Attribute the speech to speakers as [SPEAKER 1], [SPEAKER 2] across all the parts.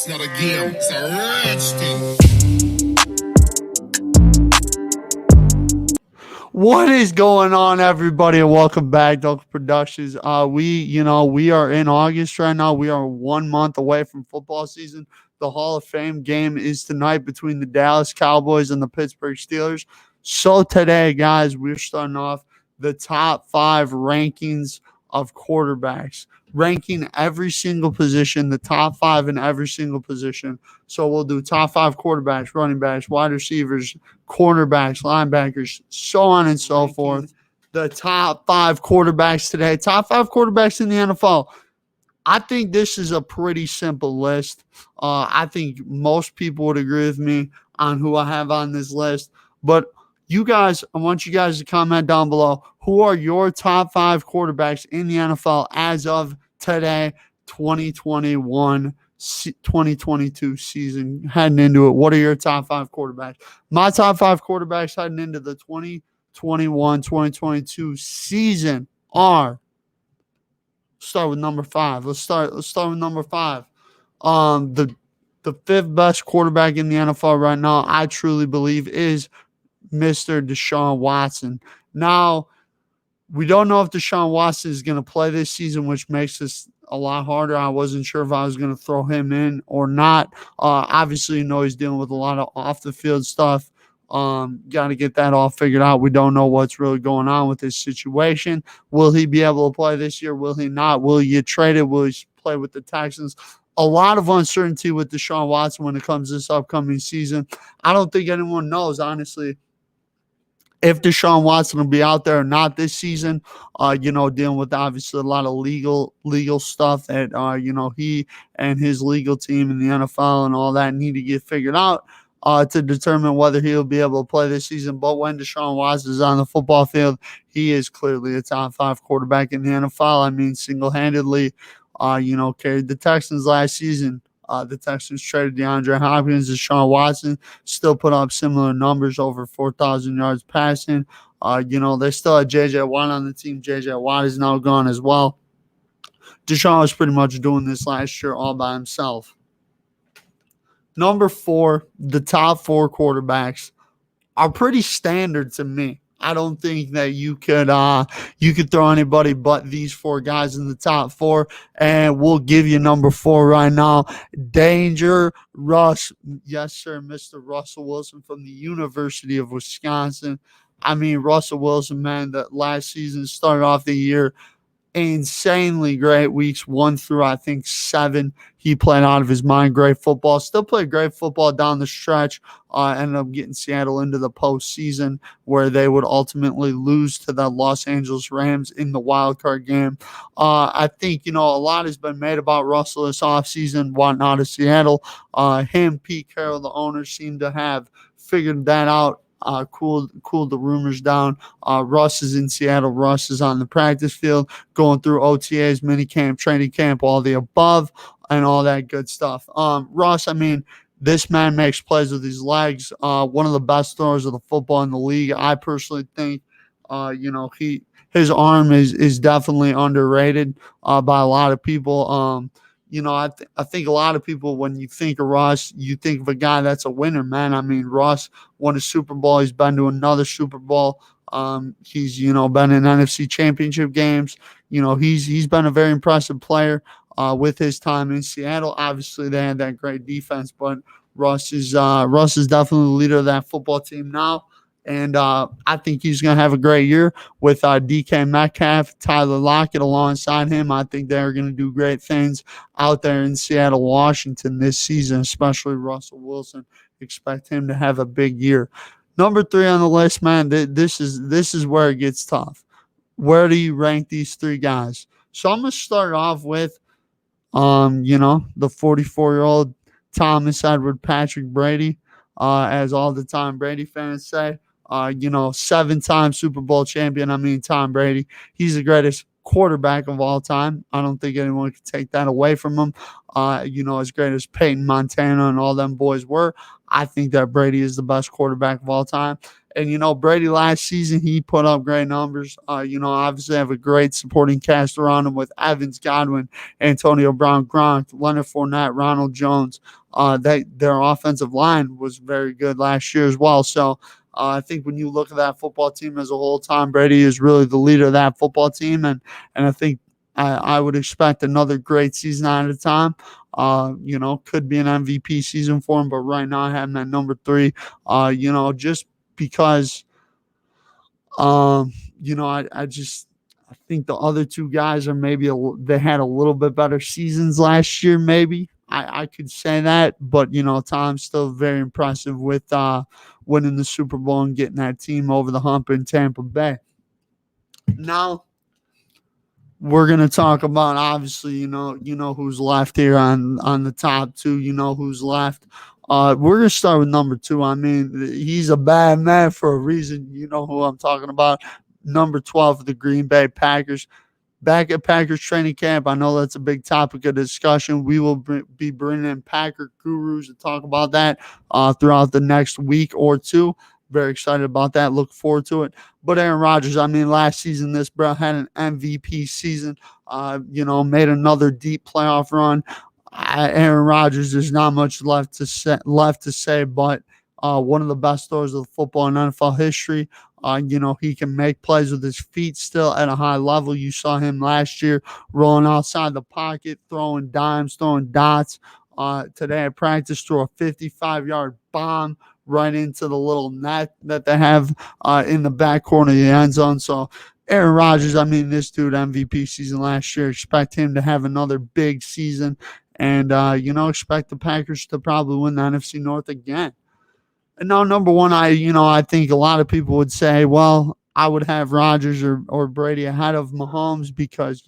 [SPEAKER 1] It's not a game, it's a rich thing.
[SPEAKER 2] What is going on, everybody, and welcome back to Duenkel Productions. We are in August right now. We are 1 month away from football season. The Hall of Fame game is tonight between the Dallas Cowboys and the Pittsburgh Steelers. So today, guys, we're starting off the top 5 rankings of quarterbacks, ranking every single position, the top 5 in every single position. So we'll do top 5 quarterbacks, running backs, wide receivers, cornerbacks, linebackers, so on and so forth. The top 5 quarterbacks today, top 5 quarterbacks in the NFL. I think this is a pretty simple list. I think most people would agree with me on who I have on this list. But you guys, I want you guys to comment down below. Who are your top 5 quarterbacks in the NFL as of today, 2022 season, heading into it? What are your top 5 quarterbacks? My top 5 quarterbacks heading into the 2021-2022 season are, start with number 5. Let's start with number 5. The 5th best quarterback in the NFL right now, I truly believe, is Mr. Deshaun Watson. Now, we don't know if Deshaun Watson is going to play this season, which makes this a lot harder. I wasn't sure if I was going to throw him in or not. Obviously, he's dealing with a lot of off-the-field stuff. Got to get that all figured out. We don't know what's really going on with his situation. Will he be able to play this year? Will he not? Will he get traded? Will he play with the Texans? A lot of uncertainty with Deshaun Watson when it comes to this upcoming season. I don't think anyone knows, honestly, if Deshaun Watson will be out there or not this season. Dealing with obviously a lot of legal stuff that he and his legal team in the NFL and all that need to get figured out to determine whether he'll be able to play this season. But when Deshaun Watson is on the football field, he is clearly a top 5 quarterback in the NFL. I mean, single-handedly, carried the Texans last season. The Texans traded DeAndre Hopkins. Deshaun Watson still put up similar numbers, over 4,000 yards passing. They still had J.J. Watt on the team. J.J. Watt is now gone as well. Deshaun was pretty much doing this last year all by himself. Number 4, the top 4 quarterbacks are pretty standard to me. I don't think that you could throw anybody but these 4 guys in the top 4, and we'll give you number 4 right now. Danger Russ. Yes, sir, Mr. Russell Wilson from the University of Wisconsin. I mean, Russell Wilson, man, that last season started off the year insanely great. Weeks 1 through, I think, 7, he played out of his mind. Great football. Still played great football down the stretch. Ended up getting Seattle into the postseason, where they would ultimately lose to the Los Angeles Rams in the wild card game. I think, a lot has been made about Russell this offseason, wanting out of Seattle. Pete Carroll, the owner, seemed to have figured that out. Cooled the rumors down. Russ is in Seattle. Russ is on the practice field, going through OTAs, minicamp, training camp, all the above, and all that good stuff. Russ, I mean, this man makes plays with his legs. One of the best throwers of the football in the league. I personally think, his arm is definitely underrated by a lot of people. I think a lot of people, when you think of Russ, you think of a guy that's a winner, man. I mean, Russ won a Super Bowl. He's been to another Super Bowl. He's, been in NFC championship games. He's been a very impressive player with his time in Seattle. Obviously, they had that great defense, but Russ is definitely the leader of that football team now. And I think he's going to have a great year with DK Metcalf, Tyler Lockett alongside him. I think they're going to do great things out there in Seattle, Washington this season, especially Russell Wilson. Expect him to have a big year. Number 3 on the list, man, this is where it gets tough. Where do you rank these 3 guys? So I'm going to start off with, the 44-year-old Thomas Edward Patrick Brady, as all the Tom Brady fans say. 7-time Super Bowl champion. I mean, Tom Brady, he's the greatest quarterback of all time. I don't think anyone can take that away from him. As great as Peyton Montana and all them boys were, I think that Brady is the best quarterback of all time. And, Brady last season, he put up great numbers. Obviously have a great supporting cast around him with Evans, Godwin, Antonio Brown, Gronk, Leonard Fournette, Ronald Jones. Their offensive line was very good last year as well. So I think when you look at that football team as a whole, Tom Brady is really the leader of that football team. And I think I would expect another great season out of time. Could be an MVP season for him, but right now I have him at number 3. Just because, um, I think the other two guys are maybe they had a little bit better seasons last year. Maybe I could say that, but Tom's still very impressive with winning the Super Bowl and getting that team over the hump in Tampa Bay. Now we're gonna talk about, obviously, who's left here on the top 2. Who's left. We're gonna start with number 2. I mean, he's a bad man for a reason. You know who I'm talking about. Number 12 of the Green Bay Packers. Back at Packers training camp, I know that's a big topic of discussion. We will be bringing in Packer gurus to talk about that throughout the next week or two. Very excited about that. Look forward to it. But Aaron Rodgers, I mean, last season, this bro had an MVP season. Made another deep playoff run. Aaron Rodgers, there's not much left to say, but one of the best throwers of football in NFL history. He can make plays with his feet still at a high level. You saw him last year rolling outside the pocket, throwing dimes, throwing dots. Today at practice, threw a 55-yard bomb right into the little net that they have in the back corner of the end zone. So Aaron Rodgers, I mean, this dude MVP season last year. Expect him to have another big season, and expect the Packers to probably win the NFC North again. And now, number 1, I think a lot of people would say, well, I would have Rodgers or Brady ahead of Mahomes because,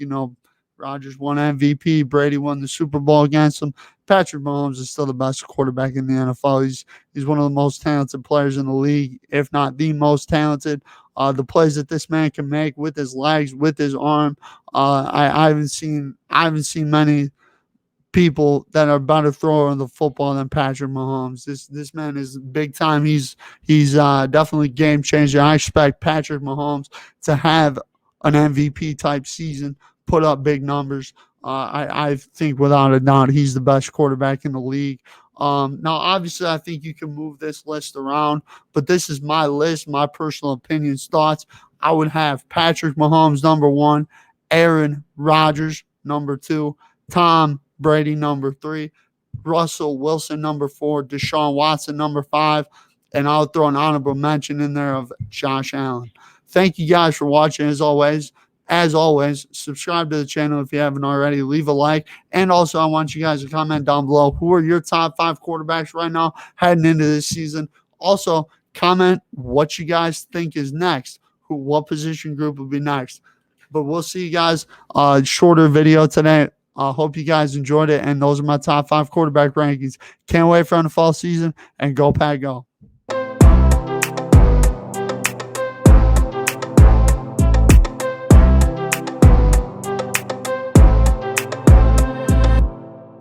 [SPEAKER 2] Rodgers won MVP, Brady won the Super Bowl against him. Patrick Mahomes is still the best quarterback in the NFL. He's one of the most talented players in the league, if not the most talented. The plays that this man can make with his legs, with his arm, I haven't seen many people that are better thrower of the football than Patrick Mahomes. This man is big time. He's definitely game changer. I expect Patrick Mahomes to have an MVP type season, put up big numbers. I think without a doubt he's the best quarterback in the league. Now, obviously, I think you can move this list around, but this is my list, my personal opinions, thoughts. I would have Patrick Mahomes number 1, Aaron Rodgers number 2, Tom Brady number 3, Russell Wilson number 4, Deshaun Watson number 5, and I'll throw an honorable mention in there of Josh Allen. Thank you guys for watching. As always, subscribe to the channel if you haven't already. Leave a like. And also, I want you guys to comment down below who are your top 5 quarterbacks right now heading into this season. Also, comment what you guys think is next. What position group will be next. But we'll see you guys. Shorter video today. I hope you guys enjoyed it. And those are my top 5 quarterback rankings. Can't wait for the fall season. And go Pack Go.